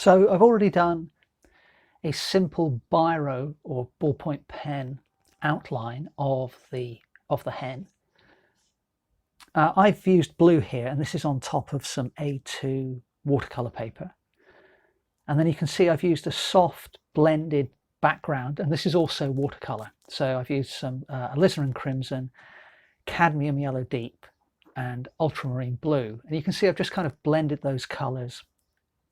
So I've already done a simple biro or ballpoint pen outline of the hen. I've used blue here, and this is on top of some A2 watercolor paper. And then you can see I've used a soft blended background, and this is also watercolor. So I've used some alizarin crimson, cadmium yellow deep, and ultramarine blue. And you can see I've just kind of blended those colors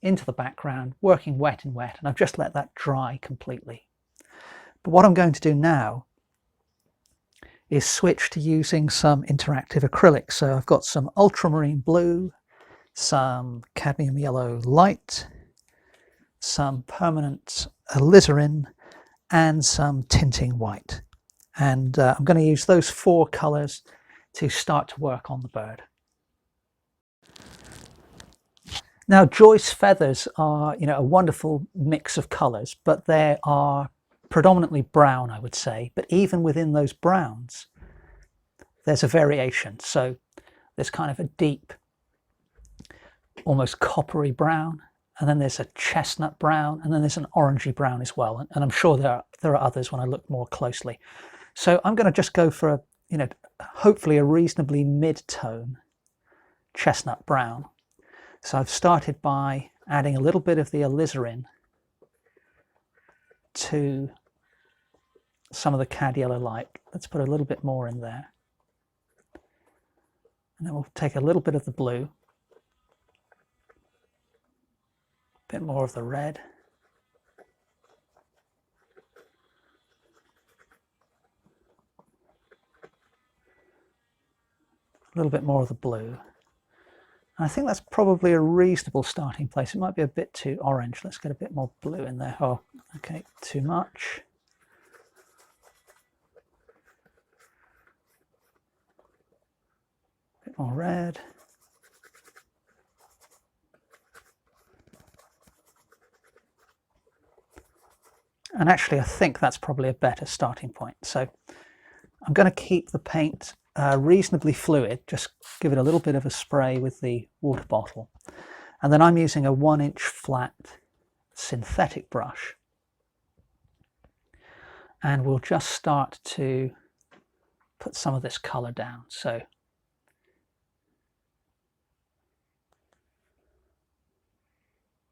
into the background, working wet and wet, and I've just let that dry completely. But what I'm going to do now is switch to using some interactive acrylic. So I've got some ultramarine blue, some cadmium yellow light, some permanent alizarin, and some tinting white. And I'm going to use those four colours to start to work on the bird. Now, Joyce feathers are, a wonderful mix of colours, but they are predominantly brown, I would say. But even within those browns, there's a variation. So there's kind of a deep, almost coppery brown, and then there's a chestnut brown, and then there's an orangey brown as well. And I'm sure there are others when I look more closely. So I'm going to just go for a, hopefully a reasonably mid-tone chestnut brown. So I've started by adding a little bit of the alizarin to some of the cad yellow light. Let's put a little bit more in there. And then we'll take a little bit of the blue, a bit more of the red, a little bit more of the blue. And I think that's probably a reasonable starting place. It might be a bit too orange. Let's get a bit more blue in there. Oh, okay, too much. A bit more red. And actually, I think that's probably a better starting point. So I'm going to keep the paint reasonably fluid, just give it a little bit of a spray with the water bottle. And then I'm using a 1-inch flat synthetic brush. And we'll just start to put some of this colour down. So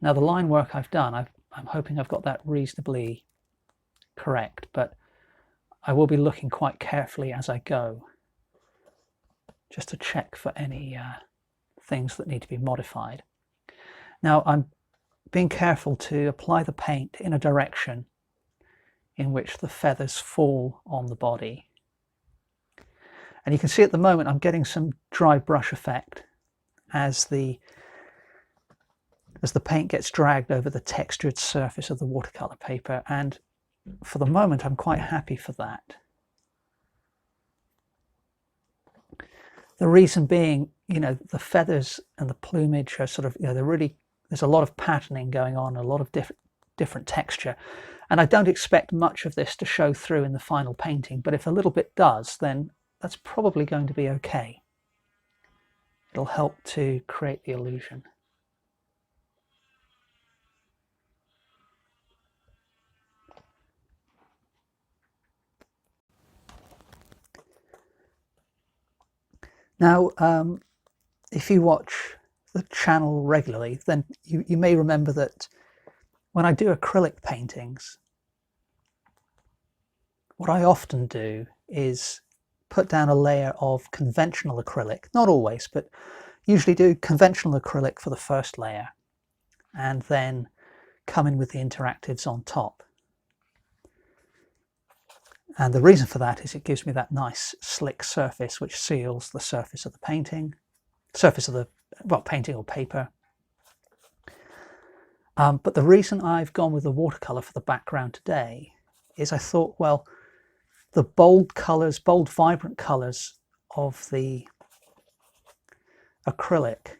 now the line work I've done, I'm hoping I've got that reasonably correct, but I will be looking quite carefully as I go, just to check for any things that need to be modified. Now I'm being careful to apply the paint in a direction in which the feathers fall on the body. And you can see at the moment I'm getting some dry brush effect as the paint gets dragged over the textured surface of the watercolor paper, and for the moment I'm quite happy for that. The reason being, the feathers and the plumage are sort of, there's a lot of patterning going on, a lot of different texture. And I don't expect much of this to show through in the final painting, but if a little bit does, then that's probably going to be okay. It'll help to create the illusion. Now, if you watch the channel regularly, then you may remember that when I do acrylic paintings, what I often do is put down a layer of conventional acrylic, not always, but usually do conventional acrylic for the first layer, and then come in with the interactives on top. And the reason for that is it gives me that nice slick surface which seals the surface of the painting, painting or paper. But the reason I've gone with the watercolor for the background today is I thought, well, the bold colors, bold vibrant colors of the acrylic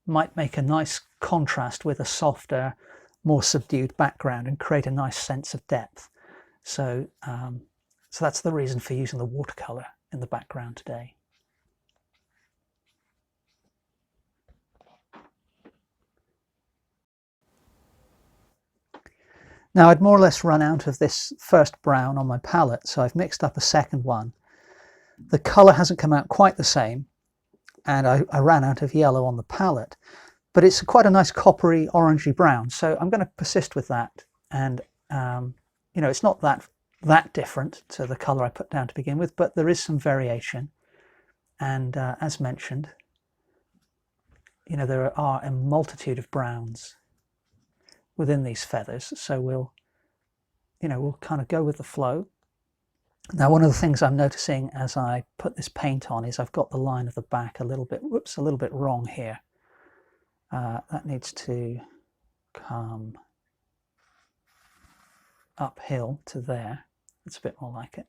might make a nice contrast with a softer, more subdued background and create a nice sense of depth. So that's the reason for using the watercolor in the background today. Now I'd more or less run out of this first brown on my palette, so I've mixed up a second one. The colour hasn't come out quite the same, and I ran out of yellow on the palette, but it's quite a nice coppery orangey brown, so I'm going to persist with that. And you know, it's not that different to the colour I put down to begin with, but there is some variation. And as mentioned, you know, there are a multitude of browns within these feathers, so we'll kind of go with the flow. Now, one of the things I'm noticing as I put this paint on is I've got the line of the back a little bit wrong here. That needs to come uphill to there. It's a bit more like it.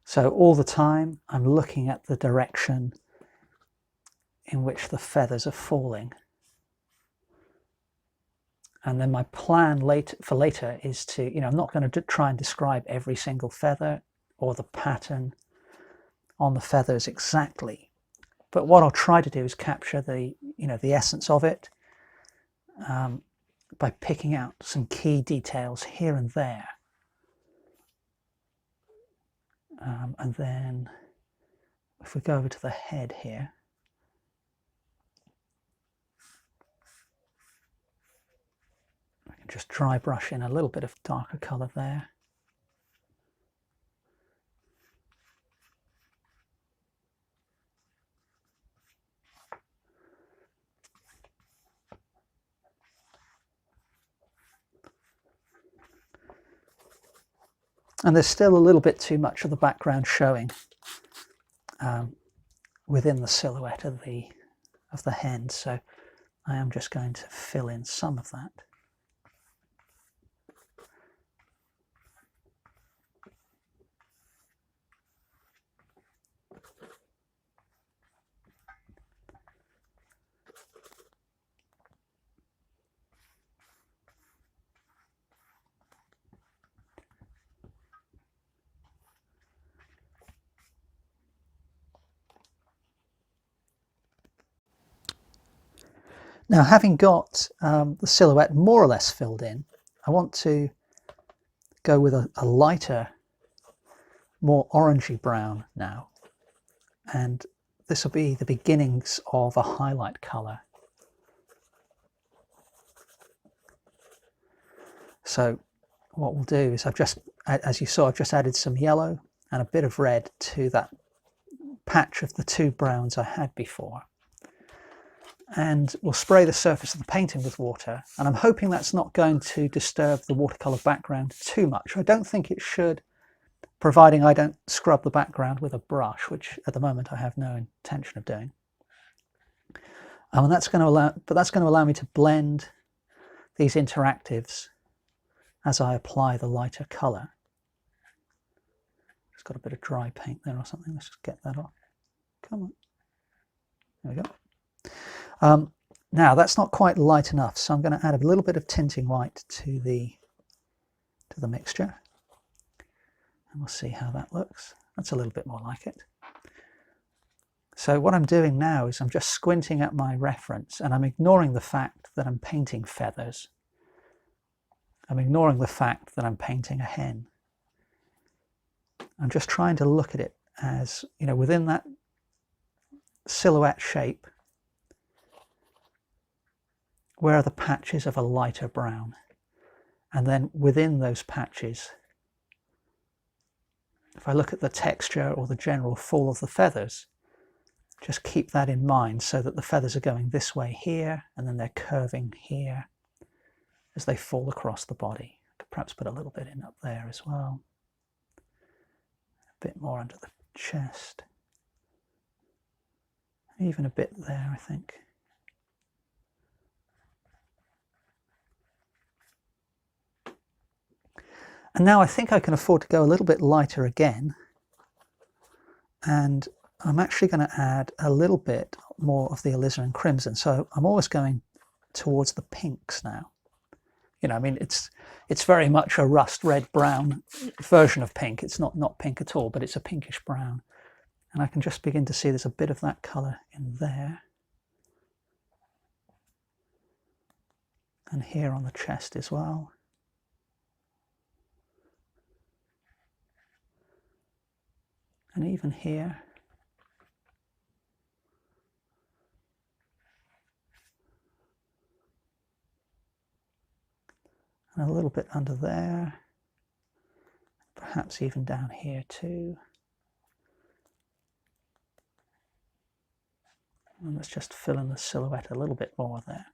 So all the time I'm looking at the direction in which the feathers are falling. And then my plan for later is to, I'm not going to try and describe every single feather or the pattern on the feathers exactly. But what I'll try to do is capture the essence of it by picking out some key details here and there. And then if we go over to the head here, I can just dry brush in a little bit of darker colour there. And there's still a little bit too much of the background showing within the silhouette of the hen, so I am just going to fill in some of that. Now, having got the silhouette more or less filled in, I want to go with a lighter, more orangey brown now. And this will be the beginnings of a highlight colour. So what we'll do is as you saw, I've just added some yellow and a bit of red to that patch of the two browns I had before. And we'll spray the surface of the painting with water, and I'm hoping that's not going to disturb the watercolour background too much. I don't think it should, providing I don't scrub the background with a brush, which at the moment I have no intention of doing. And that's going to allow me to blend these interactives as I apply the lighter colour. It's got a bit of dry paint there or something. Let's just get that off. Come on. There we go. Now that's not quite light enough, so I'm going to add a little bit of tinting white to the mixture, and we'll see how that looks. That's a little bit more like it. So what I'm doing now is I'm just squinting at my reference, and I'm ignoring the fact that I'm painting feathers. I'm ignoring the fact that I'm painting a hen. I'm just trying to look at it as, within that silhouette shape, where are the patches of a lighter brown? And then within those patches, if I look at the texture or the general fall of the feathers, just keep that in mind, so that the feathers are going this way here, and then they're curving here as they fall across the body. I could perhaps put a little bit in up there as well. A bit more under the chest. Even a bit there, I think. And now I think I can afford to go a little bit lighter again and I'm actually going to add a little bit more of the alizarin crimson. So I'm always going towards the pinks now. You know, I mean, it's very much a rust red brown version of pink. It's not pink at all, but it's a pinkish brown. And I can just begin to see there's a bit of that colour in there. And here on the chest as well. And even here. And a little bit under there. Perhaps even down here too. And let's just fill in the silhouette a little bit more there.